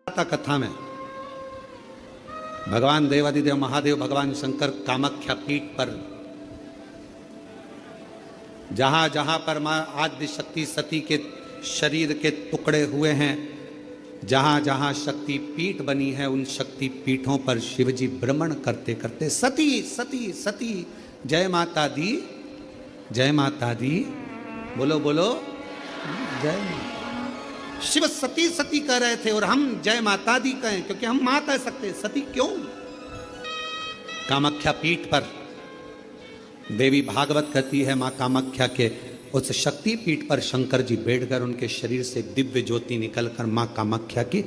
कथा में भगवान देवादिदेव महादेव भगवान शंकर कामाख्या पीठ पर जहां जहां पर मां आद्य शक्ति सती के शरीर के टुकड़े हुए हैं, जहां जहां शक्ति पीठ बनी है, उन शक्ति पीठों पर शिवजी भ्रमण करते करते सती सती सती जय माता दी, जय माता दी, बोलो बोलो जय माता। शिव सती सती कह रहे थे और हम जय माता दी कहें, क्योंकि हम मां कह सकते, सती क्यों? कामाख्या पीठ पर देवी भागवत कहती है, मां कामाख्या के उस शक्ति पीठ पर शंकर जी बैठकर उनके शरीर से दिव्य ज्योति निकलकर मां कामाख्या की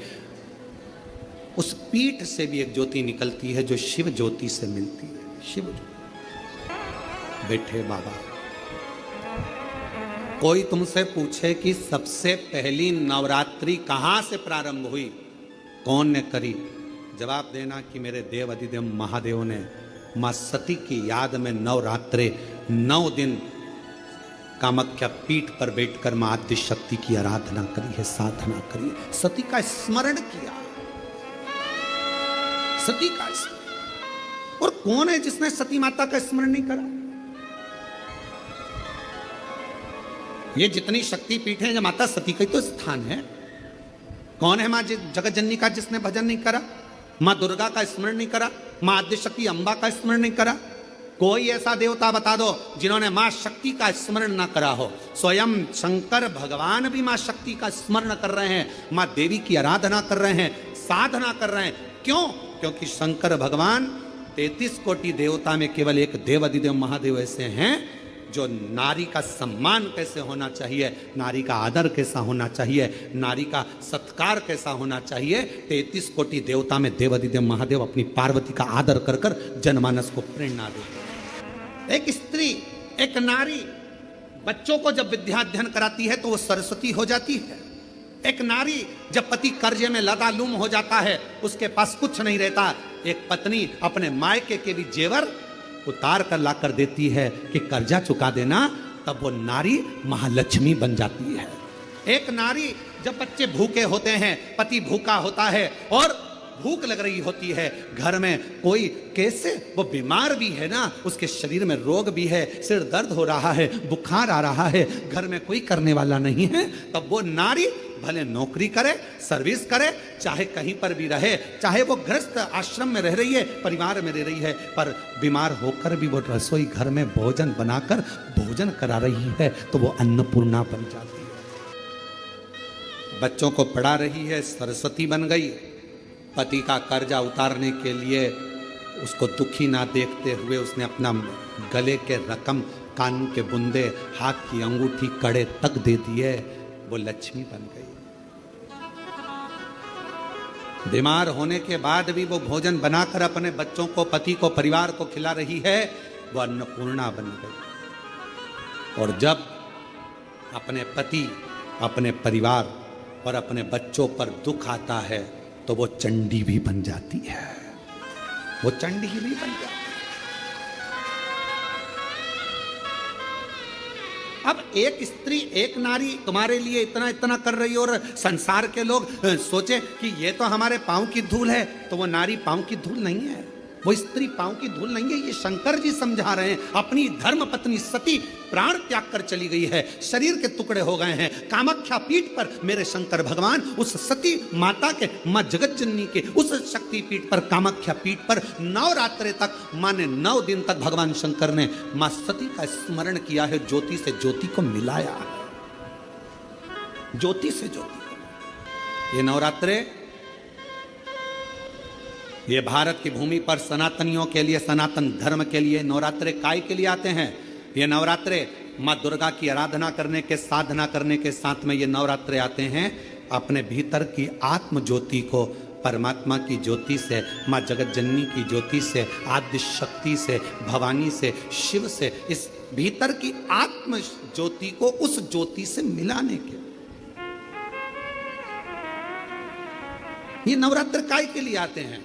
उस पीठ से भी एक ज्योति निकलती है जो शिव ज्योति से मिलती है। शिव ज्योति। बैठे बाबा, कोई तुमसे पूछे कि सबसे पहली नवरात्रि कहां से प्रारंभ हुई, कौन ने करी, जवाब देना कि मेरे देव अधिदेव महादेव ने मां सती की याद में नवरात्रे 9 दिन कामाख्या पीठ पर बैठकर मां आद्य शक्ति की आराधना करी है, साधना करी है, सती का स्मरण किया, सती का स्मरण। और कौन है जिसने सती माता का स्मरण नहीं करा? ये जितनी शक्ति पीठ है, माता सती का ही तो स्थान है। कौन है मां जगत जननी का जिसने भजन नहीं करा, मां दुर्गा का स्मरण नहीं करा, मां आद्य शक्ति अंबा का स्मरण नहीं करा? कोई ऐसा देवता बता दो जिन्होंने मां शक्ति का स्मरण ना करा हो। स्वयं शंकर भगवान भी मां शक्ति का स्मरण कर रहे हैं, मां देवी की आराधना कर रहे हैं, साधना कर रहे हैं। क्यों? क्योंकि शंकर भगवान 33 कोटि देवता में केवल एक देव अधिदेव महादेव ऐसे हैं जो नारी का सम्मान कैसे होना चाहिए, नारी का आदर कैसा होना चाहिए, नारी का सत्कार कैसा होना चाहिए, 33 कोटि देवता में देव अधिदेव महादेव अपनी पार्वती का आदर कर कर जनमानस को प्रेरणा देते हैं। एक स्त्री, एक नारी बच्चों को जब विद्याध्ययन कराती है तो वो सरस्वती हो जाती है। एक नारी जब पति कर्जे में लदालूम हो जाता है, उसके पास कुछ नहीं रहता, एक पत्नी अपने मायके के भी जेवर उतार कर लाकर देती है कि कर्जा चुका देना, तब वो नारी महालक्ष्मी बन जाती है। एक नारी जब बच्चे भूखे होते हैं, पति भूखा होता है और भूख लग रही होती है, घर में कोई कैसे, वो बीमार भी है ना, उसके शरीर में रोग भी है, सिर दर्द हो रहा है, बुखार आ रहा है, घर में कोई करने वाला नहीं है, तब वो नारी भले नौकरी करे, सर्विस करे, चाहे कहीं पर भी रहे, चाहे वो गृहस्थ आश्रम में रह रही है, परिवार में रह रही है, पर बीमार होकर भी वो रसोई घर में भोजन बनाकर भोजन करा रही है, तो वो अन्नपूर्णा बन जाती है। बच्चों को पढ़ा रही है, सरस्वती बन गई। पति का कर्जा उतारने के लिए उसको दुखी ना देखते हुए उसने अपना गले के रकम, कान के बुंदे, हाथ की अंगूठी, कड़े तक दे दिए, वो लक्ष्मी बन गई। बीमार होने के बाद भी वो भोजन बनाकर अपने बच्चों को, पति को, परिवार को खिला रही है, वो अन्नपूर्णा बन गई। और जब अपने पति, अपने परिवार और अपने बच्चों पर दुख आता है तो वो चंडी भी बन जाती है, वो चंडी भी बन जाती है। अब एक स्त्री, एक नारी तुम्हारे लिए इतना इतना कर रही है और संसार के लोग सोचे कि ये तो हमारे पांव की धूल है, तो वो नारी पांव की धूल नहीं है, वो स्त्री पांव की धूल नहीं है। ये शंकर जी समझा रहे हैं। अपनी धर्म पत्नी सती प्राण त्याग कर चली गई है, शरीर के टुकड़े हो गए हैं। कामाख्या पीठ पर मेरे शंकर भगवान उस सती माता के, मां जगत जननी के उस शक्ति पीठ पर, कामाख्या पीठ पर नवरात्रे तक, मां ने 9 दिन तक भगवान शंकर ने मां सती का स्मरण किया है, ज्योति से ज्योति को मिलाया, ज्योति से ज्योति। ये नवरात्रे, ये भारत की भूमि पर सनातनियों के लिए, सनातन धर्म के लिए नवरात्रे काय के लिए आते हैं? ये नवरात्रे माँ दुर्गा की आराधना करने के, साधना करने के साथ में ये नवरात्रे आते हैं अपने भीतर की आत्म ज्योति को परमात्मा की ज्योति से, माँ जगत जननी की ज्योति से, आद्य शक्ति से, भवानी से, शिव से, इस भीतर की आत्म ज्योति को उस ज्योति से मिलाने के। ये नवरात्र काय के लिए आते हैं?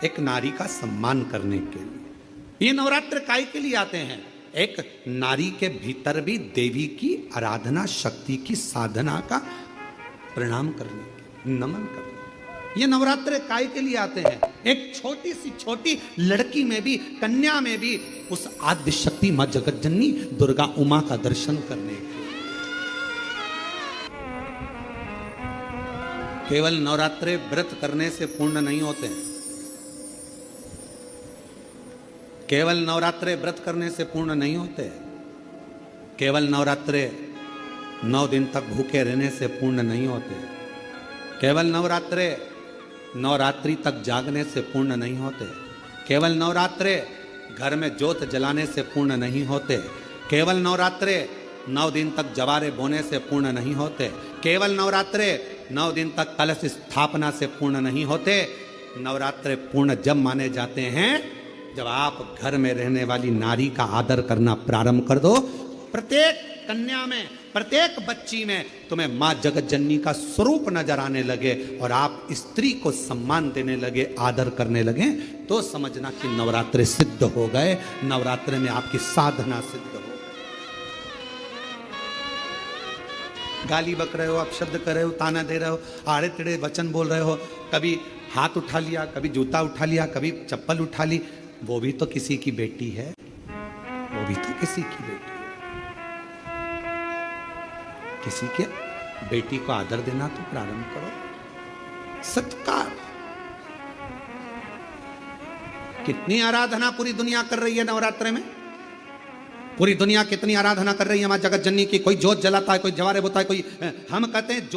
एक नारी का सम्मान करने के लिए। ये नवरात्र काय के लिए आते हैं? एक नारी के भीतर भी देवी की आराधना, शक्ति की साधना का प्रणाम करने के। नमन कर दो। ये नवरात्रे काय के लिए आते हैं? एक छोटी सी छोटी लड़की में भी, कन्या में भी उस आद्य शक्ति मां जगत जननी दुर्गा उमा का दर्शन करने के लिए। केवल नवरात्रे व्रत करने से पूर्ण नहीं होते हैं। केवल नवरात्रे व्रत करने से पूर्ण नहीं होते। केवल नवरात्रे 9 दिन तक भूखे रहने से पूर्ण नहीं होते। केवल नवरात्रे नवरात्रि तक जागने से पूर्ण नहीं होते। केवल नवरात्रे घर में ज्योत जलाने से पूर्ण नहीं होते। केवल नवरात्रे 9 दिन तक जवारे बोने से पूर्ण नहीं होते। केवल नवरात्रे 9 दिन तक कलश स्थापना से पूर्ण नहीं होते। नवरात्रे पूर्ण जब माने जाते हैं जब आप घर में रहने वाली नारी का आदर करना प्रारंभ कर दो। प्रत्येक कन्या में, प्रत्येक बच्ची में तुम्हें मां जगत जननी का स्वरूप नजर आने लगे और आप स्त्री को सम्मान देने लगे, आदर करने लगे, तो समझना कि नवरात्रे सिद्ध हो गए। नवरात्रे में आपकी साधना सिद्ध हो गई। गाली बक रहे हो, अपशब्द कर रहे हो, ताना दे रहे हो, आड़े टेढ़े वचन बोल रहे हो, कभी हाथ उठा लिया, कभी जूता उठा लिया, कभी चप्पल उठा ली, वो भी तो किसी की बेटी है। वो भी तो किसी की बेटी है। किसी के बेटी को आदर देना तो प्रारंभ करो। सत्कार। कितनी आराधना पूरी दुनिया कर रही है नवरात्रे में। पूरी दुनिया कितनी आराधना कर रही है मां जगत जननी की। कोई जोत जलाता है, कोई जवारे बोता है, कोई हम कहते हैं